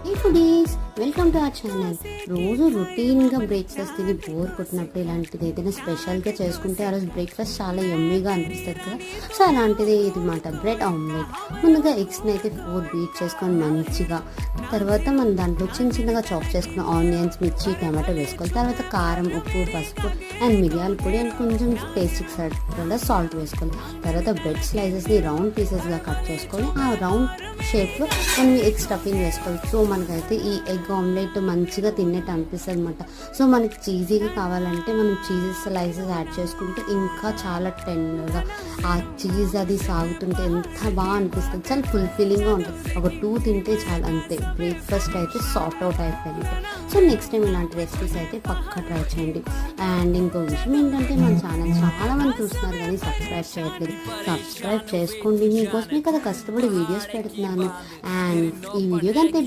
Hey foodies, welcome to our channel. రోజు రొటీన్గా breakfast తిని బోర్ కొట్టినప్పుడు ఇలాంటిది ఏదైనా స్పెషల్గా చేసుకుంటే ఆ రోజు బ్రేక్ఫాస్ట్ చాలా యమ్మీగా అనిపిస్తుంది కదా. సో అలాంటిది ఇది మాట బ్రెడ్ ఆమ్లెట్. ముందుగా ఎగ్స్ని అయితే 4 బీట్ చేసుకొని మంచిగా, తర్వాత మనం దాంట్లో చిన్న చిన్నగా చాప్ చేసుకున్న ఆనియన్స్, మిర్చి, టమాటో వేసుకోవాలి. తర్వాత కారం, ఉప్పు, పసుపు అండ్ మిరియాల పొడి అండ్ కొంచెం టేస్ట్కి సరిపడా సాల్ట్ వేసుకోవాలి. తర్వాత బ్రెడ్ స్లైసెస్ని రౌండ్ పీసెస్గా కట్ చేసుకొని ఆ రౌండ్ షేప్లో మనం ఎగ్ స్టఫింగ్ వేసుకోవాలి. సో మనకైతే ఈ ఎగ్ ఆమ్లెట్ మంచిగా తిన్నట్టు అనిపిస్తుంది అనమాట. సో మనకి చీజీగా కావాలంటే మనం చీజ్ స్లైసెస్ యాడ్ చేసుకుంటే ఇంకా చాలా టెండర్గా ఆ చీజ్ అది సాగుతుంటే ఎంత బాగా అనిపిస్తుంది. చాలా ఫుల్ఫిల్లింగ్గా ఉంటుంది. ఒక 2 తింటే చాలా, అంతే బ్రేక్ఫాస్ట్ అయితే సార్ట్ అవుట్ అయిపోయింది. సో నెక్స్ట్ టైం ఇలాంటి రెసిపీస్ అయితే పక్కా ట్రై చేయండి. అండ్ ఇంకో విషయం ఏంటంటే మన ఛానల్ చాలామంది చూస్తున్నారు కానీ సబ్స్క్రైబ్ చేయట్లేదు. సబ్స్క్రైబ్ చేసుకోండి, మీకోసమే కదా కష్టపడి వీడియోస్ పెడుతున్నాను. అండ్ ఈ వీడియో కంటే